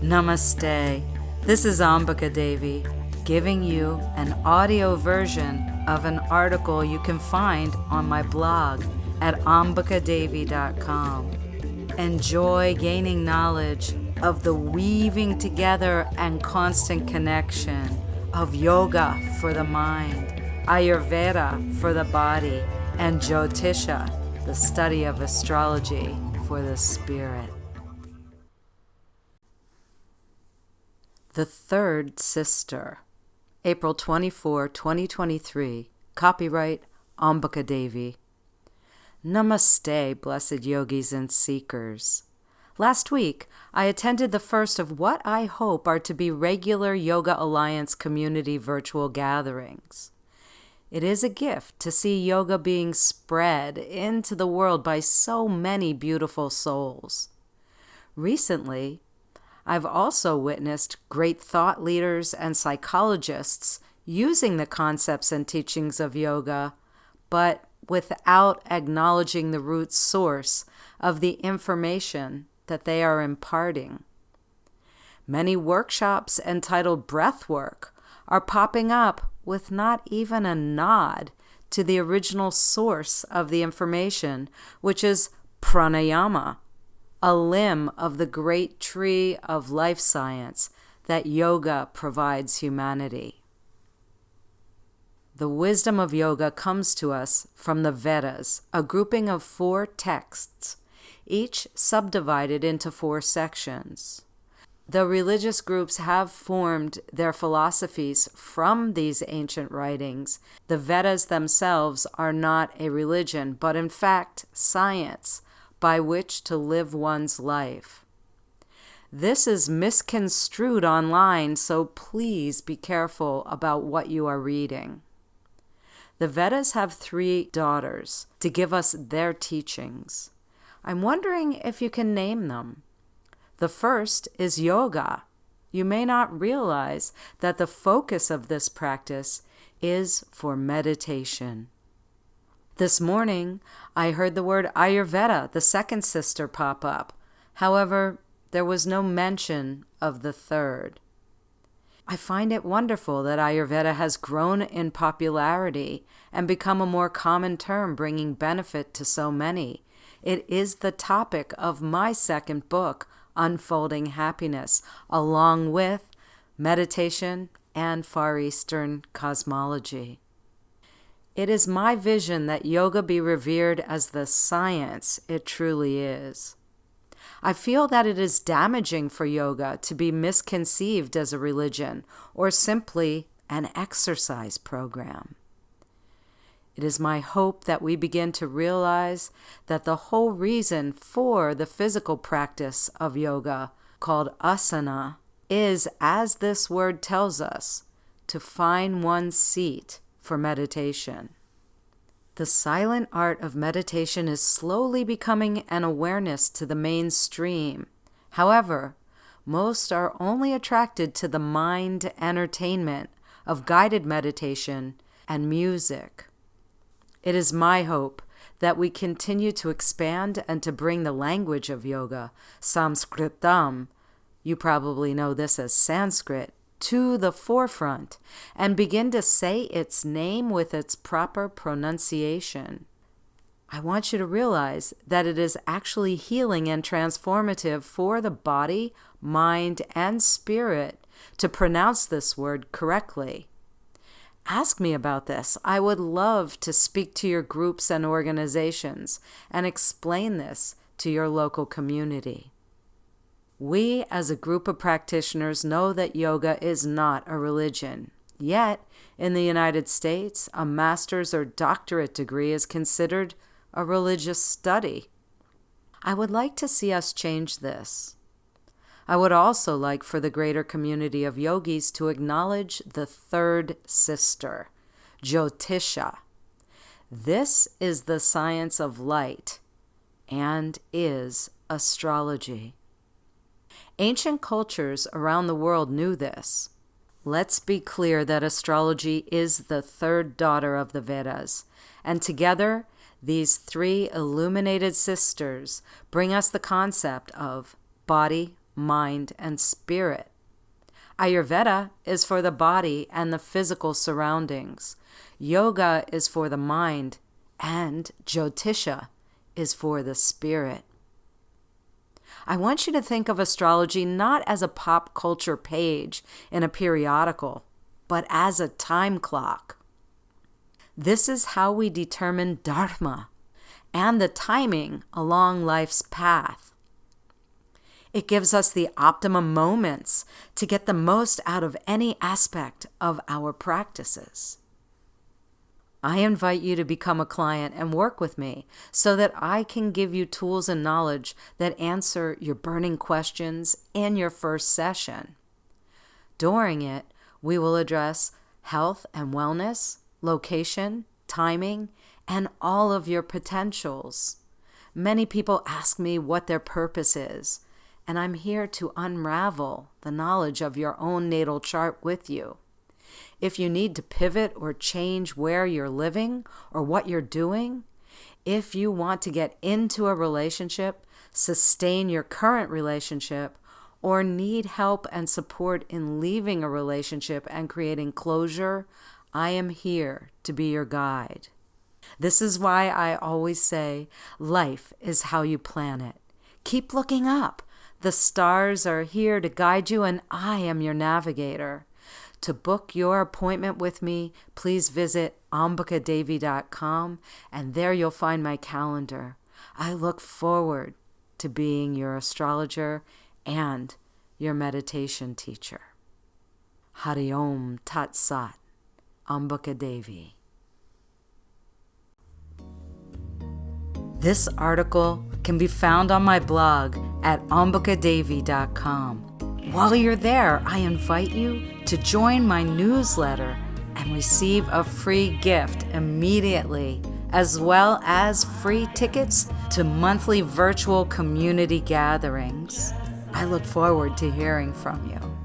Namaste. This is Ambika Devi, giving you an audio version of an article you can find on my blog at ambikadevi.com. Enjoy gaining knowledge of the weaving together and constant connection of yoga for the mind, Ayurveda for the body, and Jyotisha, the study of astrology for the spirit. The Third Sister, April 24, 2023, copyright Ambika Devi. Namaste, blessed yogis and seekers. Last week, I attended the first of what I hope are to be regular Yoga Alliance community virtual gatherings. It is a gift to see yoga being spread into the world by so many beautiful souls. Recently, I've also witnessed great thought leaders and psychologists using the concepts and teachings of yoga, but without acknowledging the root source of the information that they are imparting. Many workshops entitled breathwork are popping up with not even a nod to the original source of the information, which is pranayama, a limb of the great tree of life science that yoga provides humanity. The wisdom of yoga comes to us from the Vedas, a grouping of 4 texts, each subdivided into 4 sections. Though religious groups have formed their philosophies from these ancient writings, the Vedas themselves are not a religion, but in fact science by which to live one's life. This is misconstrued online, so please be careful about what you are reading. The Vedas have 3 daughters to give us their teachings. I'm wondering if you can name them. The first is yoga. You may not realize that the focus of this practice is for meditation. This morning, I heard the word Ayurveda, the second sister, pop up. However, there was no mention of the third. I find it wonderful that Ayurveda has grown in popularity and become a more common term, bringing benefit to so many. It is the topic of my second book, Unfolding Happiness, along with meditation and Far Eastern cosmology. It is my vision that yoga be revered as the science it truly is. I feel that it is damaging for yoga to be misconceived as a religion or simply an exercise program. It is my hope that we begin to realize that the whole reason for the physical practice of yoga, called asana, is, as this word tells us, to find one's seat for meditation. The silent art of meditation is slowly becoming an awareness to the mainstream. However, most are only attracted to the mind entertainment of guided meditation and music. It is my hope that we continue to expand and to bring the language of yoga, Sanskritam, you probably know this as Sanskrit, to the forefront and begin to say its name with its proper pronunciation. I want you to realize that it is actually healing and transformative for the body, mind, and spirit to pronounce this word correctly. Ask me about this. I would love to speak to your groups and organizations and explain this to your local community. We, as a group of practitioners, know that yoga is not a religion. Yet, in the United States, a master's or doctorate degree is considered a religious study. I would like to see us change this. I would also like for the greater community of yogis to acknowledge the third sister, Jyotisha. This is the science of light and is astrology. Ancient cultures around the world knew this. Let's be clear that astrology is the third daughter of the Vedas, and together these 3 illuminated sisters bring us the concept of body, mind, and spirit. Ayurveda is for the body and the physical surroundings. Yoga is for the mind, and Jyotisha is for the spirit. I want you to think of astrology not as a pop culture page in a periodical, but as a time clock. This is how we determine dharma and the timing along life's path. It gives us the optimum moments to get the most out of any aspect of our practices. I invite you to become a client and work with me so that I can give you tools and knowledge that answer your burning questions in your first session. During it, we will address health and wellness, location, timing, and all of your potentials. Many people ask me what their purpose is, and I'm here to unravel the knowledge of your own natal chart with you. If you need to pivot or change where you're living or what you're doing, if you want to get into a relationship, sustain your current relationship, or need help and support in leaving a relationship and creating closure, I am here to be your guide. This is why I always say, life is how you plan it. Keep looking up. The stars are here to guide you, and I am your navigator. To book your appointment with me, please visit ambikadevi.com, and there you'll find my calendar. I look forward to being your astrologer and your meditation teacher. Hari Om Tat Sat, Ambikadevi. This article can be found on my blog at ambikadevi.com. While you're there, I invite you to join my newsletter and receive a free gift immediately, as well as free tickets to monthly virtual community gatherings. I look forward to hearing from you.